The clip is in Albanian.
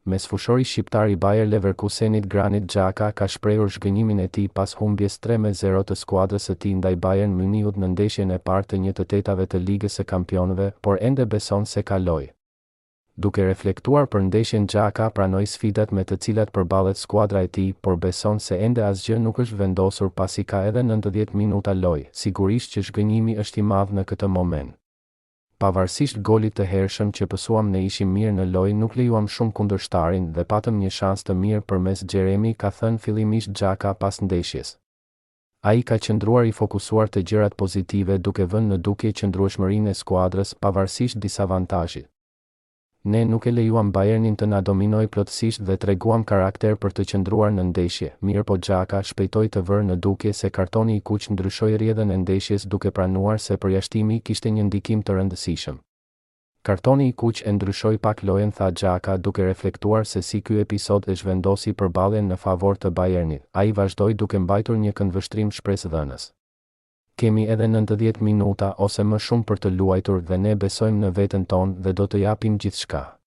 Mesfushori shqiptar i Bayer Leverkusenit Granit Xhaka ka shprehur zhgënjimin e tij pas humbjes 3-0 të skuadrës së tij ndaj Bayern Munichut në ndeshjen e parë të 1/8 të Ligës së Kampionëve, por ende beson se ka lojë. Duke reflektuar për ndeshjen, Xhaka pranoi sfidat me të cilat përballet skuadra e tij, por beson se ende asgjë nuk është vendosur pasi ka edhe 90 minuta lojë. Sigurisht që zhgënjimi është i madh në këtë moment. Pavarësisht golit të hershëm që pësuam ne ishim mirë në lojë, nuk lejuam shumë kundërshtarin dhe patëm një shans të mirë përmes Jeremy, ka thënë fillimisht Xhaka pas ndeshjes. Ai ka qëndruar i fokusuar te gjërat pozitive duke vënë në dukje qëndrueshmërinë e skuadrës pavarësisht disavantazhit. Ne nuk e lejuam Bayernin të na dominoj plotësisht dhe treguam karakter për të qëndruar në ndeshje, mirë po Xhaka shpejtoi të vërë në dukje se kartoni i kuq ndryshoi rrjedhën e ndeshjes duke pranuar se përjashtimi kishte një ndikim të rëndësishëm. Kartoni i kuq e ndryshoi pak lojën, tha Xhaka duke reflektuar se si ky episod e zhvendosi përballjen në favor të Bayernit. Ai vazhdoi duke mbajtur një këndvështrim shpresëdhënës. Kemi edhe 90 minuta ose më shumë për të luajtur dhe ne besojmë në veten tonë dhe do të japim gjithçka.